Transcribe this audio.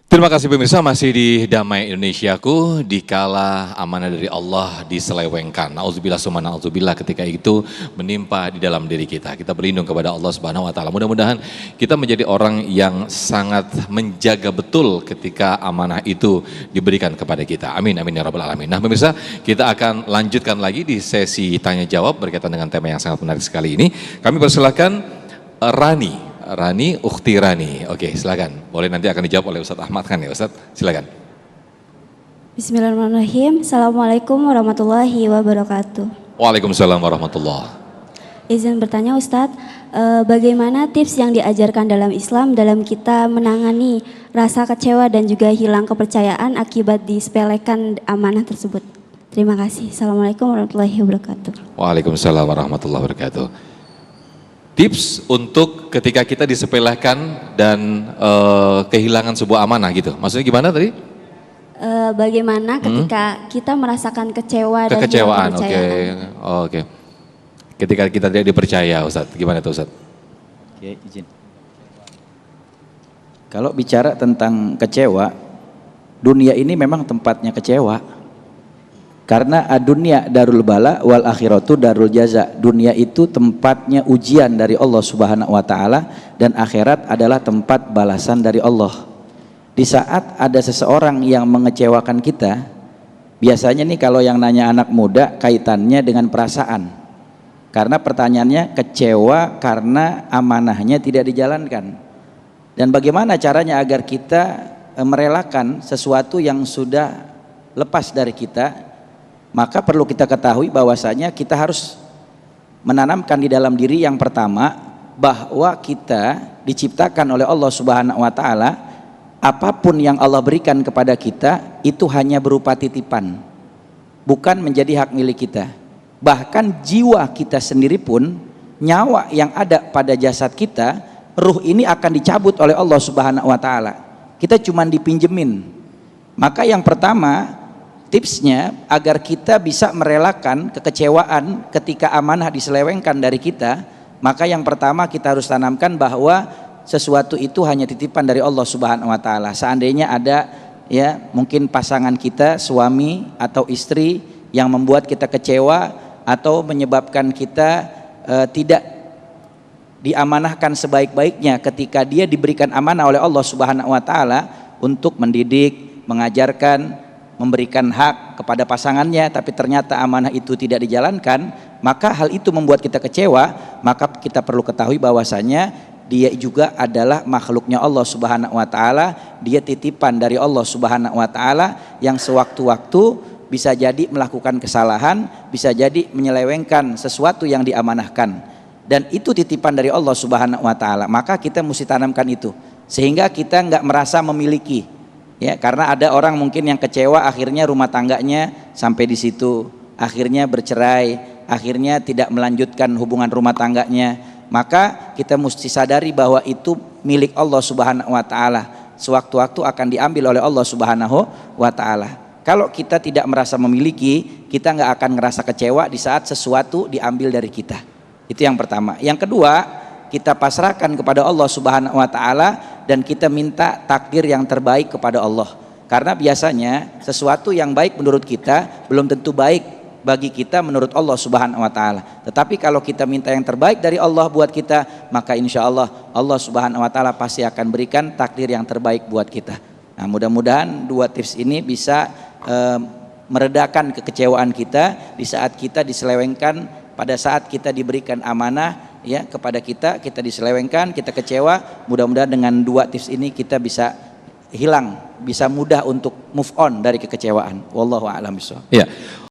Terima kasih pemirsa, masih di Damai Indonesiaku, dikala amanah dari Allah diselewengkan. Nauzubillah summa nauzubillah ketika itu menimpa di dalam diri kita. Kita berlindung kepada Allah Subhanahu wa taala. Mudah-mudahan kita menjadi orang yang sangat menjaga betul ketika amanah itu diberikan kepada kita. Amin amin ya rabbal alamin. Nah, pemirsa, kita akan lanjutkan lagi di sesi tanya jawab berkaitan dengan tema yang sangat menarik sekali ini. Kami persilahkan Rani, Ukhti Rani. Oke, silakan. Boleh nanti akan dijawab oleh Ustadz Ahmad kan ya Ustadz? Silakan. Bismillahirrahmanirrahim. Assalamualaikum warahmatullahi wabarakatuh. Waalaikumsalam warahmatullahi. Izin bertanya Ustadz, bagaimana tips yang diajarkan dalam Islam dalam kita menangani rasa kecewa dan juga hilang kepercayaan akibat disepelekan amanah tersebut? Terima kasih. Assalamualaikum warahmatullahi wabarakatuh. Waalaikumsalam warahmatullahi wabarakatuh. Tips untuk ketika kita disepelekan dan kehilangan sebuah amanah gitu. Maksudnya gimana tadi? Bagaimana ketika kita merasakan kecewa dan kekecewaan, hilang kepercayaan? Oke. Ketika kita tidak dipercaya, Ustadz, gimana tuh Ustadz? Oke, izin. Kalau bicara tentang kecewa, dunia ini memang tempatnya kecewa. Karena dunia darul bala wal akhiratu darul jaza. Dunia itu tempatnya ujian dari Allah Subhanahu wa taala dan akhirat adalah tempat balasan dari Allah. Di saat ada seseorang yang mengecewakan kita, biasanya nih kalau yang nanya anak muda kaitannya dengan perasaan. Karena pertanyaannya kecewa karena amanahnya tidak dijalankan. Dan bagaimana caranya agar kita merelakan sesuatu yang sudah lepas dari kita? Maka perlu kita ketahui bahwasanya kita harus menanamkan di dalam diri yang pertama bahwa kita diciptakan oleh Allah Subhanahu wa taala, apapun yang Allah berikan kepada kita itu hanya berupa titipan, bukan menjadi hak milik kita. Bahkan jiwa kita sendiri pun, nyawa yang ada pada jasad kita, ruh ini akan dicabut oleh Allah Subhanahu wa taala. Kita cuma dipinjemin. Maka yang pertama, tipsnya agar kita bisa merelakan kekecewaan ketika amanah diselewengkan dari kita, maka yang pertama kita harus tanamkan bahwa sesuatu itu hanya titipan dari Allah Subhanahu wa taala. Seandainya ada ya mungkin pasangan kita, suami atau istri yang membuat kita kecewa atau menyebabkan kita tidak diamanahkan sebaik-baiknya ketika dia diberikan amanah oleh Allah Subhanahu wa taala untuk mendidik, mengajarkan, memberikan hak kepada pasangannya, tapi ternyata amanah itu tidak dijalankan, maka hal itu membuat kita kecewa. Maka kita perlu ketahui bahwasanya dia juga adalah makhluknya Allah Subhanahu wa taala, dia titipan dari Allah Subhanahu wa taala yang sewaktu-waktu bisa jadi melakukan kesalahan, bisa jadi menyelewengkan sesuatu yang diamanahkan, dan itu titipan dari Allah Subhanahu wa taala. Maka kita mesti tanamkan itu sehingga kita nggak merasa memiliki. Ya, karena ada orang mungkin yang kecewa akhirnya rumah tangganya sampai di situ, akhirnya bercerai, akhirnya tidak melanjutkan hubungan rumah tangganya. Maka kita mesti sadari bahwa itu milik Allah Subhanahu wa taala. Sewaktu-waktu akan diambil oleh Allah Subhanahu wa taala. Kalau kita tidak merasa memiliki, kita nggak akan ngerasa kecewa di saat sesuatu diambil dari kita. Itu yang pertama. Yang kedua, kita pasrahkan kepada Allah Subhanahu wa taala dan kita minta takdir yang terbaik kepada Allah. Karena biasanya sesuatu yang baik menurut kita belum tentu baik bagi kita menurut Allah Subhanahu wa taala. Tetapi kalau kita minta yang terbaik dari Allah buat kita, maka insya Allah Allah Subhanahu wa taala pasti akan berikan takdir yang terbaik buat kita. Nah, mudah-mudahan dua tips ini bisa meredakan kekecewaan kita di saat kita diselewengkan, pada saat kita diberikan amanah ya kepada kita diselewengkan, kita kecewa. Mudah-mudahan dengan dua tips ini kita bisa hilang, bisa mudah untuk move on dari kekecewaan. Wallahu a'lam bishawab. Ya.